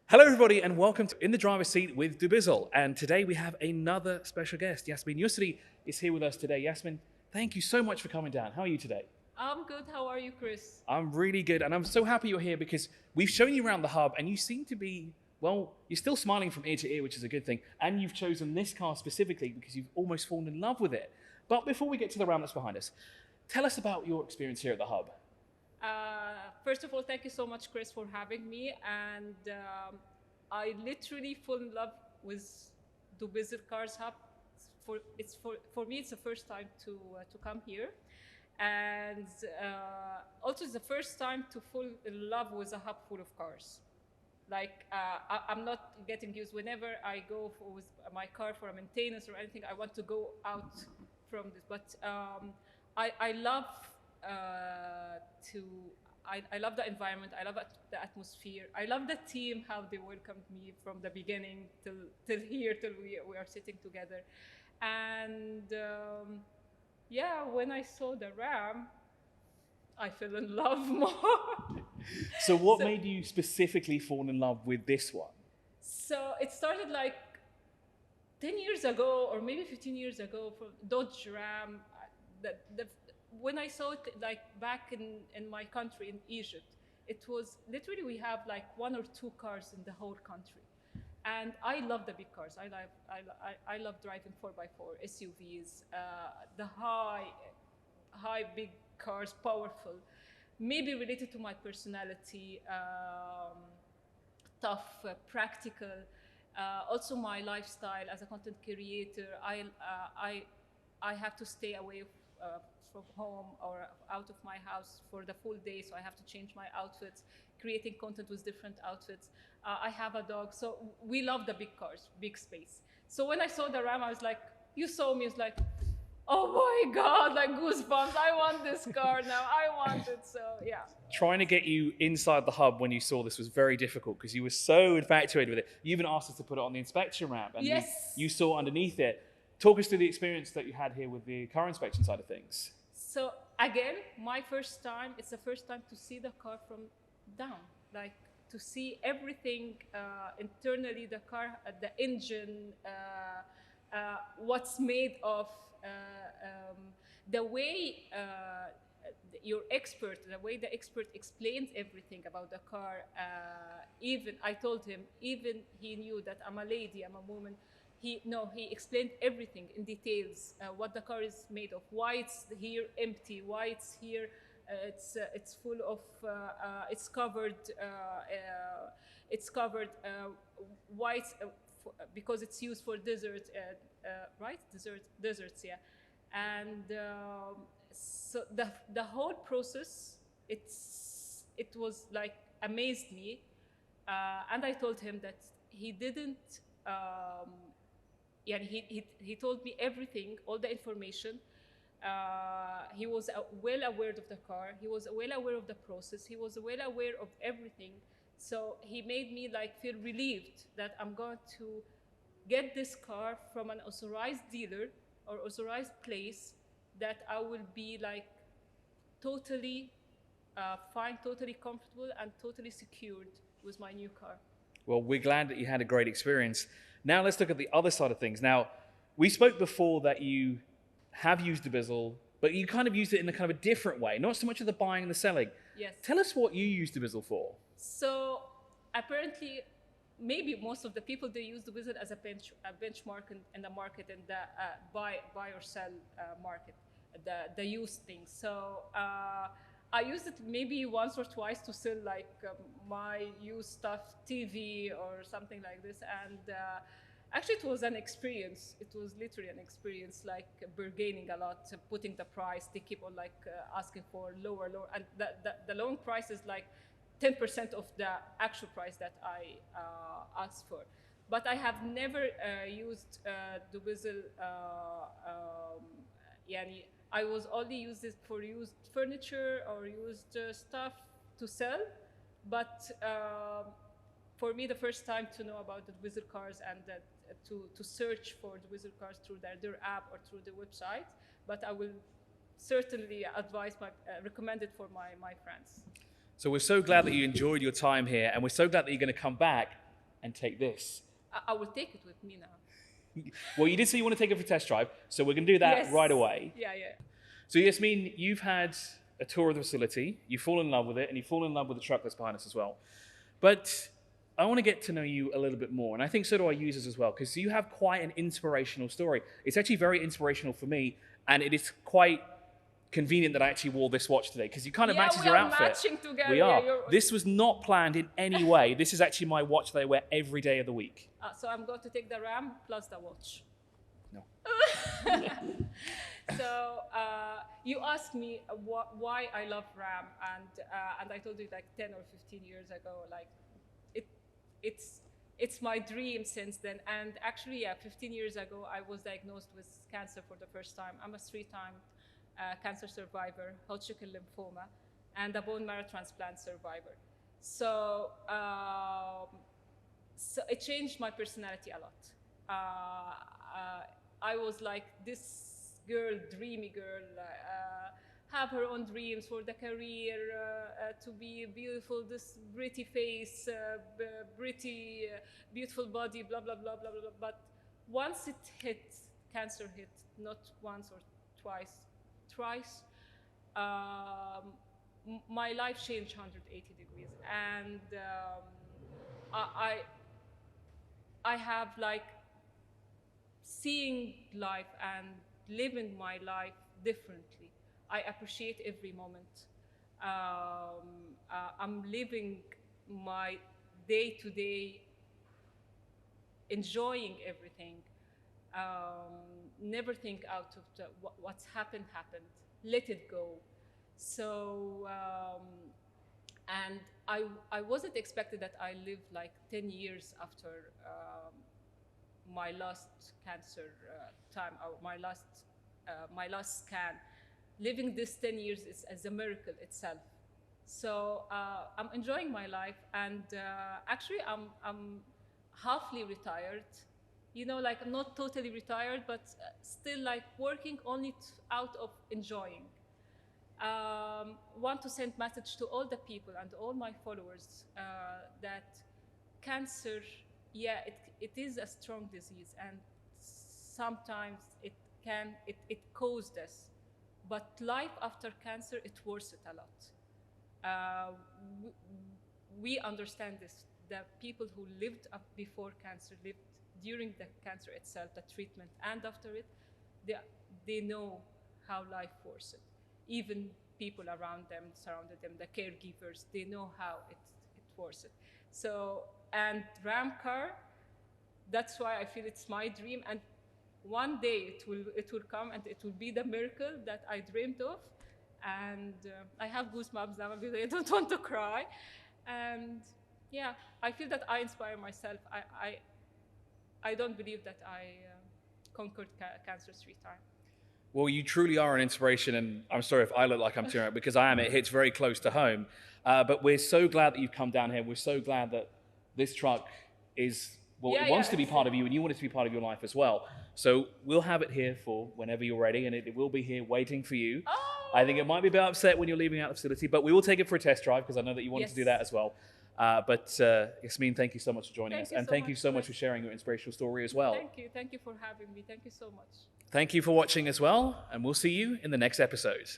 Hello, everybody, and welcome to In the Driver's Seat with dubizzle. And today we have another special guest. Yasmin Yousri is here with us today. Yasmin, thank you so much for coming down. How are you today? I'm good. How are you, Chris? I'm really good, and I'm so happy you're here because we've shown you around the hub, and you seem to be, well, you're still smiling from ear to ear, which is a good thing. And you've chosen this car specifically because you've almost fallen in love with it. But before we get to the round that's behind us, tell us about your experience here at the hub. First of all, thank you so much, Chris, for having me. And I literally fall in love with dubizzle Cars Hub. For me, it's the first time to come here, and also it's the first time to fall in love with a hub full of cars. I'm not getting used. Whenever I go with my car for a maintenance or anything, I want to go out from this. But I love to. I love the environment. I love the atmosphere. I love the team, how they welcomed me from the beginning till here, till we are sitting together. And yeah, when I saw the Ram, I fell in love more. So what made you specifically fall in love with this one? So it started like 10 years ago, or maybe 15 years ago, from Dodge Ram. When I saw it, like back in my country, in Egypt, it was literally, we have like one or two cars in the whole country. And I love the big cars. I love driving 4x4, SUVs, the high big cars, powerful. Maybe related to my personality, tough, practical. Also my lifestyle as a content creator. I have to stay away from home or out of my house for the full day, so I have to change my outfits, creating content with different outfits. I have a dog, so we love the big cars, big space. So when I saw the Ram, I was like, you saw me, it's like, oh my God, like goosebumps. I want this car now. I want it. So yeah. Trying to get you inside the hub when you saw this was very difficult because you were so infatuated with it. You even asked us to put it on the inspection ramp, and yes, you saw underneath it. Talk us through the experience that you had here with the car inspection side of things. So again, my first time, it's the first time to see the car from down, like to see everything internally, the car, the engine, what's made of, the way the way the expert explains everything about the car. Even I told him, even he knew that I'm a lady, I'm a woman. He explained everything in details, what the car is made of, why it's here empty, why it's here, it's full of, it's covered, why it's, because it's used for desert, right? Deserts, yeah. And so the whole process, it was like amazed me, and I told him that he didn't. Yeah, he told me everything, all the information. He was well aware of the car. He was well aware of the process. He was well aware of everything. So he made me like feel relieved that I'm going to get this car from an authorized dealer or authorized place, that I will be like totally fine, totally comfortable, and totally secured with my new car. Well, we're glad that you had a great experience. Now let's look at the other side of things. Now, we spoke before that you have used dubizzle, but you kind of used it in a kind of a different way, not so much of the buying and the selling. Yes. Tell us what you use dubizzle for. So apparently, maybe most of the people, they use dubizzle as a benchmark in the market, in the buy or sell market, the used things. So I used it maybe once or twice to sell like my used stuff, TV or something like this. And actually it was an experience. It was literally an experience, like bargaining a lot, putting the price. They keep on like asking for lower. And the loan price is like 10% of the actual price that I asked for. But I have never used dubizzle. I was only used it for used furniture or used stuff to sell. But for me, the first time to know about the dubizzle cars and that to search for dubizzle cars through their app or through the website. But I will certainly recommend it for my friends. So we're so glad that you enjoyed your time here, and we're so glad that you're going to come back and take this. I will take it with me now. Well, you did say you want to take it for a test drive, so we're going to do that Yes. right away. Yeah, yeah. So Yasmin, you've had a tour of the facility, you fall in love with it, and you fall in love with the truck that's behind us as well. But I want to get to know you a little bit more, and I think so do our users as well, because you have quite an inspirational story. It's actually very inspirational for me, and it is quite convenient that I actually wore this watch today, because you kind of matches your outfit. Matching together. We are. Yeah, This was not planned in any way. This is actually my watch that I wear every day of the week. So I'm going to take the RAM plus the watch. No. So you asked me why I love RAM, and I told you like 10 or 15 years ago, like it's my dream since then. And actually, yeah, 15 years ago, I was diagnosed with cancer for the first time. I'm a 3-time cancer survivor, Hodgkin lymphoma, and a bone marrow transplant survivor. So, so it changed my personality a lot. I was like this girl, dreamy girl, have her own dreams for the career, to be beautiful, this pretty face, pretty, beautiful body, blah, blah, blah, blah, blah. But once it hit, cancer hit, not once or twice, thrice, my life changed 180 degrees. And I have like seeing life and living my life differently. I appreciate every moment. I'm living my day-to-day, enjoying everything. Never think out of what's happened. Let it go. So, and I wasn't expected that I lived like 10 years after my last cancer time, or my last scan. Living this 10 years is a miracle itself. So I'm enjoying my life, and actually I'm halfly retired. You know, like I'm not totally retired, but still like working only out of enjoying. Want to send message to all the people and all my followers that cancer, yeah, it is a strong disease, and sometimes it caused us. But life after cancer, it's worth it a lot. We understand this. The people who lived up before cancer, lived during the cancer itself, the treatment, and after it, they know how life forced it. Even people around them, surrounded them, the caregivers, they know how it forced it. So, and RAM car, that's why I feel it's my dream. And one day it will come, and it will be the miracle that I dreamed of. And I have goosebumps now because I don't want to cry. And yeah, I feel that I inspire myself. I don't believe that I conquered cancer 3 times. Well, you truly are an inspiration, and I'm sorry if I look like I'm tearing up, because I am. It hits very close to home. But we're so glad that you've come down here. We're so glad that this truck is, well, it wants to be part of you, and you want it to be part of your life as well. So we'll have it here for whenever you're ready, and it will be here waiting for you. Oh! I think it might be a bit upset when you're leaving out the facility, but we will take it for a test drive, because I know that you wanted to do that as well. But Yasmin, thank you so much for joining us. And thank you so much for sharing your inspirational story as well. Thank you for having me. Thank you so much. Thank you for watching as well, and we'll see you in the next episode.